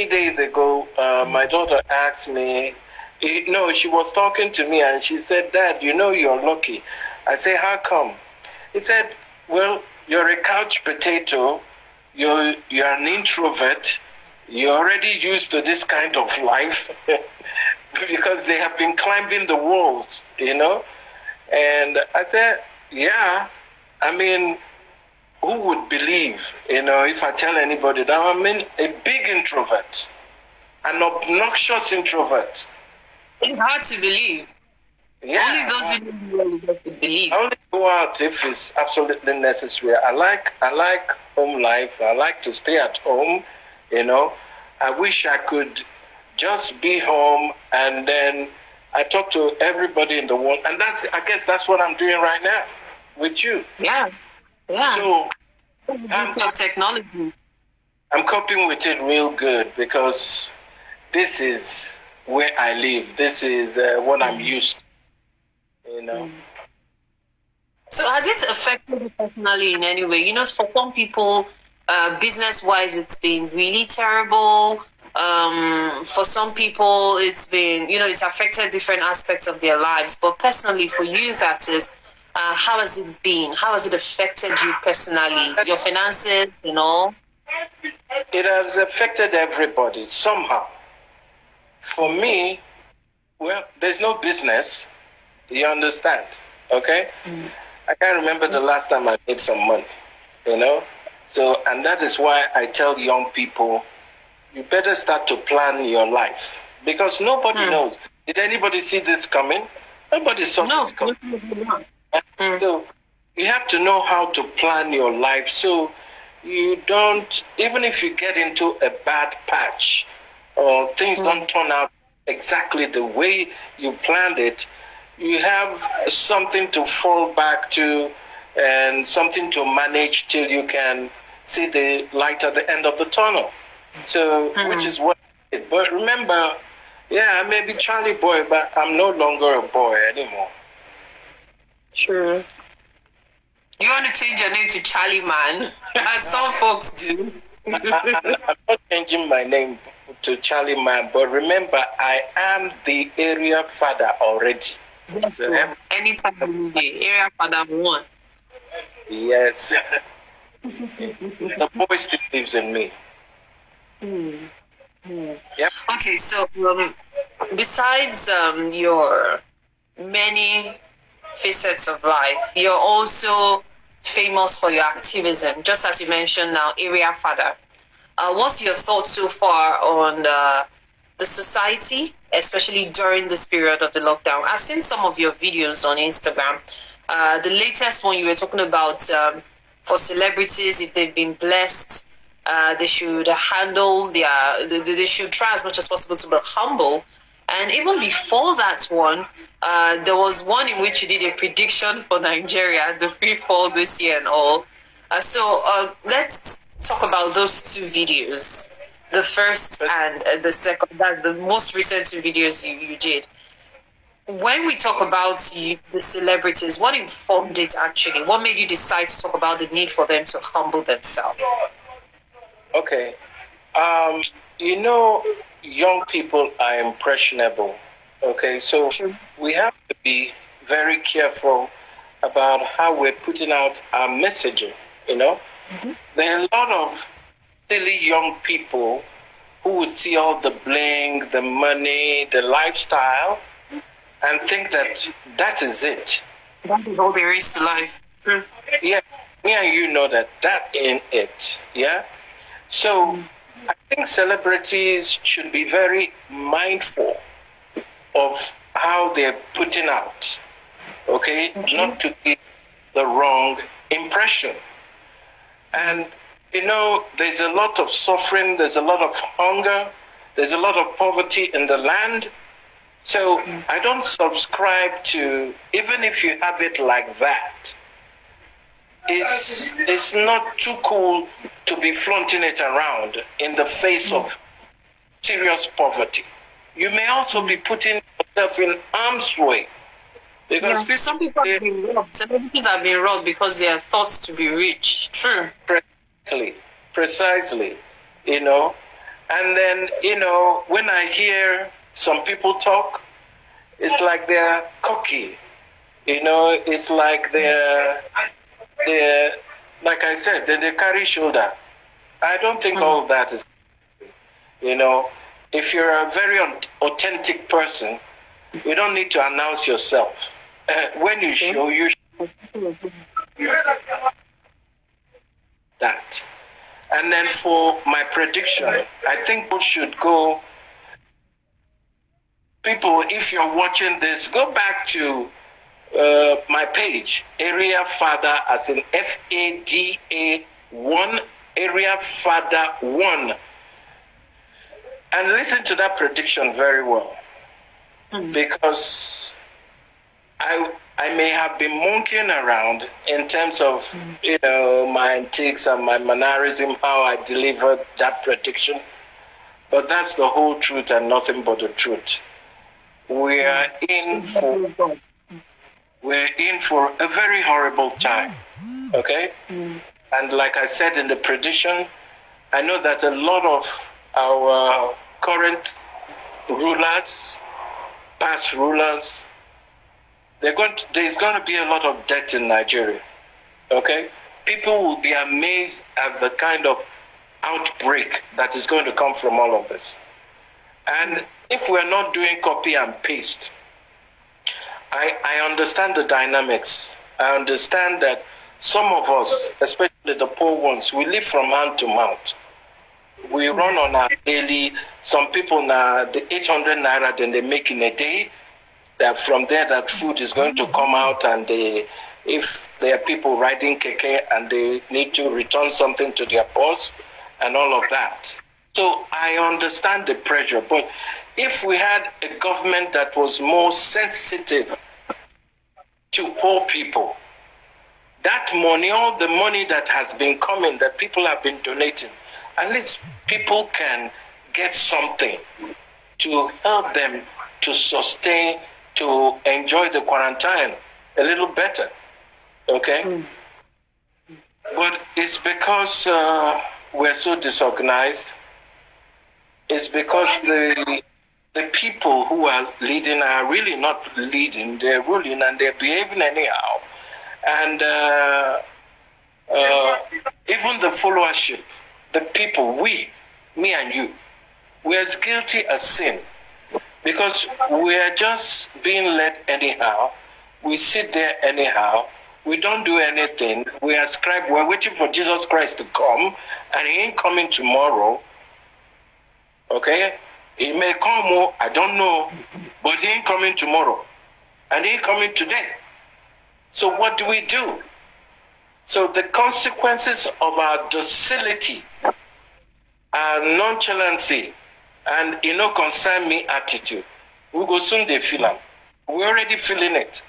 3 days ago, my daughter asked me, no, she was talking to me and she said, Dad, you know you're lucky. I say, how come? He said, well, you're a couch potato. You're an introvert. You're already used to this kind of life because they have been climbing the walls, you know? And I said, yeah, I mean, who would believe, you know, if I tell anybody that I'm a big introvert, an obnoxious introvert. It's hard to believe. Yeah. Only those who really have to believe. I only go out if it's absolutely necessary. I like home life. I like to stay at home, you know. I wish I could just be home and then I talk to everybody in the world. And I guess that's what I'm doing right now with you. Yeah. Yeah. So technology. I'm coping with it real good because this is where I live. This is what I'm used to, you know. So has it affected you personally in any way? You know, for some people, business-wise, it's been really terrible. For some people, it's been, you know, it's affected different aspects of their lives. But personally, for you as artists, how has it been? How has it affected you personally? Your finances, you know? It has affected everybody somehow. For me, well, there's no business. You understand? Okay? I can't remember the last time I made some money, you know? So, and that is why I tell young people, you better start to plan your life because nobody knows. Did anybody see this coming? Nobody saw this coming. So you have to know how to plan your life so you don't, even if you get into a bad patch or things don't turn out exactly the way you planned it, you have something to fall back to and something to manage till you can see the light at the end of the tunnel. So, which is what, but remember, yeah, I may be Charly Boy, but I'm no longer a boy anymore. Sure. You want to change your name to Charlie Man, as some folks do. I'm not changing my name to Charlie Man, but remember, I am the area father already. So anytime you need area father one. Yes. The boy still lives in me. Yep. Okay, so besides your many facets of life, you're also famous for your activism, just as you mentioned now, area father. What's your thoughts so far on the society, especially during this period of the lockdown? I've seen some of your videos on Instagram. The latest one you were talking about for celebrities, if they've been blessed, they should handle they should try as much as possible to be humble. And even before that one, there was one in which you did a prediction for Nigeria, the free fall this year and all. So let's talk about those two videos. The first and the second, that's the most recent two videos you did. When we talk about the celebrities, what informed it actually? What made you decide to talk about the need for them to humble themselves? Okay. You know, young people are impressionable. Okay, so we have to be very careful about how we're putting out our messaging, you know? There are a lot of silly young people who would see all the bling, the money, the lifestyle, and think that that is it. That is all there is to life. Yeah, me and you know that ain't it, yeah? So I think celebrities should be very mindful of how they're putting out, okay? Not to give the wrong impression. And, you know, there's a lot of suffering, there's a lot of hunger, there's a lot of poverty in the land. So I don't subscribe to, even if you have it like that, it's not too cool to be flaunting it around in the face of serious poverty. You may also be putting yourself in harm's way. Because some people have been robbed. Celebrities have been robbed because they are thought to be rich. True. Precisely. You know, And then, you know, when I hear some people talk, it's like they're cocky. You know, it's like they're like I said, they carry shoulder. I don't think all that is, you know, if you're a very authentic person, you don't need to announce yourself. When you show, you that. And then for my prediction, I think we should go. People, if you're watching this, go back to my page, Area Father, as in FADA 1, Area Father 1, and listen to that prediction very well, because I may have been monkeying around in terms of, you know, my antics and my mannerism, how I delivered that prediction, but that's the whole truth and nothing but the truth. We're in for a very horrible time, okay? And like I said in the prediction, I know that a lot of our current rulers, past rulers, there's going to be a lot of debt in Nigeria, okay? People will be amazed at the kind of outbreak that is going to come from all of this. And if we're not doing copy and paste, I understand the dynamics. I understand that some of us, especially the poor ones, we live from hand to mouth. We run on our daily, some people now, the 800 naira then they make in a day, that from there that food is going to come out, and if there are people riding keke and they need to return something to their boss and all of that. So I understand the pressure, but if we had a government that was more sensitive to poor people, that money, all the money that has been coming, that people have been donating, at least people can get something to help them to sustain, to enjoy the quarantine a little better, okay? But it's because we're so disorganized. It's because the people who are leading are really not leading. They're ruling and they're behaving anyhow. And even the followership, the people, me and you, we're as guilty as sin, because we're just being led anyhow. We sit there anyhow. We don't do anything. We ascribe, we're waiting for Jesus Christ to come, and he ain't coming tomorrow. Okay? He may come, I don't know, but he ain't coming tomorrow. And he ain't coming today. So what do we do? So the consequences of our docility, our nonchalancy, and concern me attitude, we go soon they feel them. We're already feeling it.